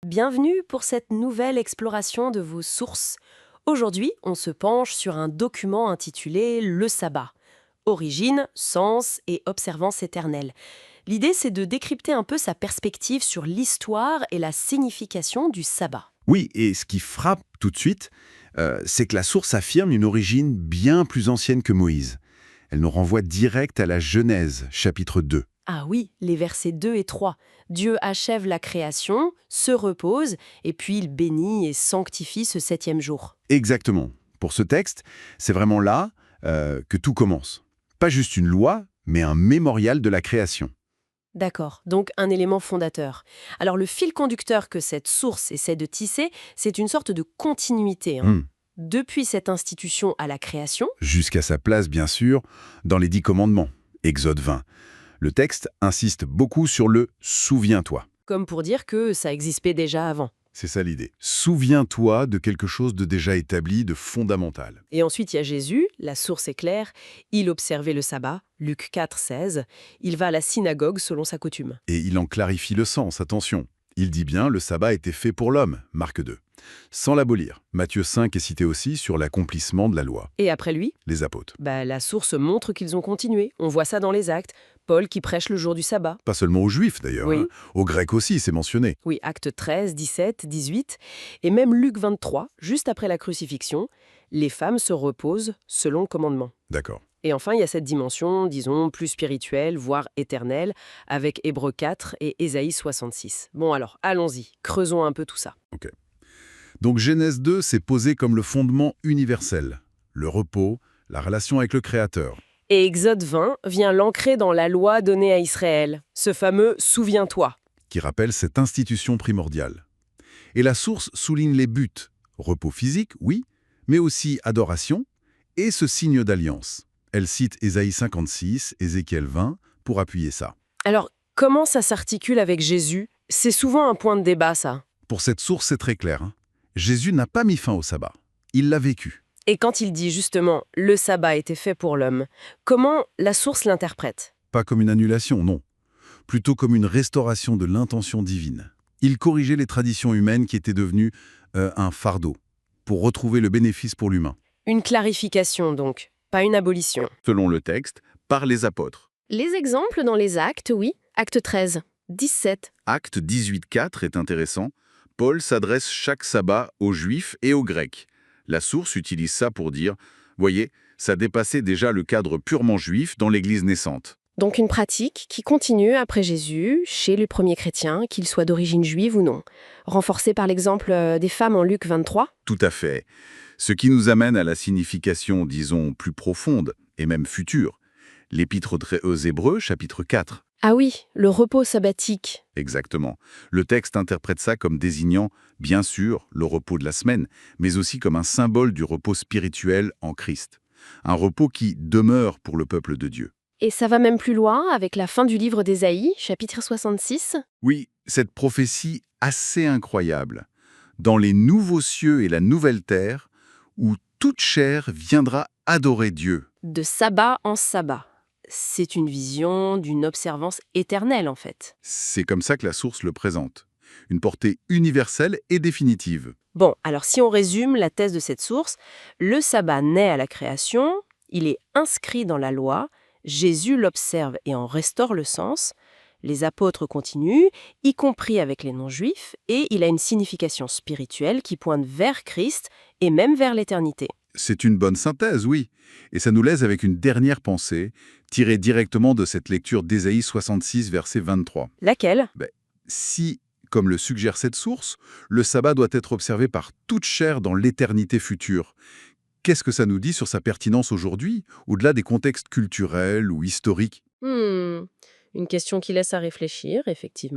Bienvenue pour cette nouvelle exploration de vos sources. Aujourd'hui, on se penche sur un document intitulé Le Sabbat. Origine, sens et observance éternelle. L'idée, c'est de décrypter un peu sa perspective sur l'histoire et la signification du sabbat. Oui, et ce qui frappe tout de suite, c'est que la source affirme une origine bien plus ancienne que Moïse. Elle nous renvoie direct à la Genèse, chapitre 2. Ah oui, les versets 2 et 3. Dieu achève la création, se repose, et puis il bénit et sanctifie ce septième jour. Exactement. Pour ce texte, c'est vraiment là que tout commence. Pas juste une loi, mais un mémorial de la création. D'accord, donc un élément fondateur. Alors le fil conducteur que cette source essaie de tisser, c'est une sorte de continuité. Hmm. Depuis cette institution à la création, Jusqu'à sa place, bien sûr, dans les 10 commandements, Exode 20. Le texte insiste beaucoup sur le « souviens-toi ». comme pour dire que ça existait déjà avant. C'est ça l'idée. Souviens-toi de quelque chose de déjà établi, de fondamental. Et ensuite, il y a Jésus, la source est claire, il observait le sabbat, Luc 4, 16, il va à la synagogue selon sa coutume. Et il en clarifie le sens, attention. Il dit bien, le sabbat était fait pour l'homme, Marc 2. Sans l'abolir, Matthieu 5 est cité aussi sur l'accomplissement de la loi, Et après lui, les apôtres. la source montre qu'ils ont continué. On voit ça dans les actes. Paul qui prêche le jour du sabbat. Pas seulement aux juifs d'ailleurs, Oui. Aux grecs aussi, c'est mentionné. Oui, actes 13, 17, 18, et même Luc 23, juste après la crucifixion, les femmes se reposent selon le commandement. D'accord. Et enfin, il y a cette dimension, disons, plus spirituelle, voire éternelle, avec Hébreux 4 et Ésaïe 66. Bon alors, allons-y, creusons un peu tout ça. Donc Genèse 2 s'est posé comme le fondement universel. Le repos, la relation avec le Créateur. Et Exode 20 vient l'ancrer dans la loi donnée à Israël, ce fameux « souviens-toi ». Qui rappelle cette institution primordiale. Et la source souligne les buts. Repos physique, oui, mais aussi adoration et ce signe d'alliance. Elle cite Ésaïe 56, Ézéchiel 20 pour appuyer ça. Alors, comment ça s'articule avec Jésus? C'est souvent un point de débat, ça. Pour cette source, c'est très clair. Jésus n'a pas mis fin au sabbat. Il l'a vécu. Et quand il dit justement « le sabbat était fait pour l'homme », comment la source l'interprète? Pas comme une annulation, non. Plutôt comme une restauration de l'intention divine. Il corrigeait les traditions humaines qui étaient devenues un fardeau, pour retrouver le bénéfice pour l'humain. Une clarification donc, pas une abolition. Selon le texte, par les apôtres. Les exemples dans les actes, oui. Acte 13, 17. Acte 18.4 est intéressant. Paul s'adresse chaque sabbat aux Juifs et aux Grecs. La source utilise ça pour dire « Voyez, ça dépassait déjà le cadre purement juif dans l'Église naissante. Donc une pratique qui continue après Jésus, chez les premiers chrétiens, qu'ils soient d'origine juive ou non. Renforcée par l'exemple des femmes en Luc 23. » Tout à fait. Ce qui nous amène à la signification, disons, plus profonde et même future. L'Épître aux Hébreux, chapitre 4. Ah oui, le repos sabbatique. Exactement. Le texte interprète ça comme désignant, bien sûr, le repos de la semaine, mais aussi comme un symbole du repos spirituel en Christ. Un repos qui demeure pour le peuple de Dieu. Et ça va même plus loin avec la fin du livre d'Ésaïe, chapitre 66. Oui, cette prophétie assez incroyable. Dans les nouveaux cieux et la nouvelle terre, où toute chair viendra adorer Dieu. De sabbat en sabbat. C'est une vision d'une observance éternelle en fait. C'est comme ça que la source le présente. Une portée universelle et définitive. Bon, alors si on résume la thèse de cette source, le sabbat naît à la création, il est inscrit dans la loi, Jésus l'observe et en restaure le sens, les apôtres continuent, y compris avec les non-juifs, et il a une signification spirituelle qui pointe vers Christ et même vers l'éternité. C'est une bonne synthèse, oui. Et ça nous laisse avec une dernière pensée, tirée directement de cette lecture d'Ésaïe 66, verset 23. Laquelle? Si, comme le suggère cette source, le sabbat doit être observé par toute chair dans l'éternité future, qu'est-ce que ça nous dit sur sa pertinence aujourd'hui, au-delà des contextes culturels ou historiques? Une question qui laisse à réfléchir, effectivement.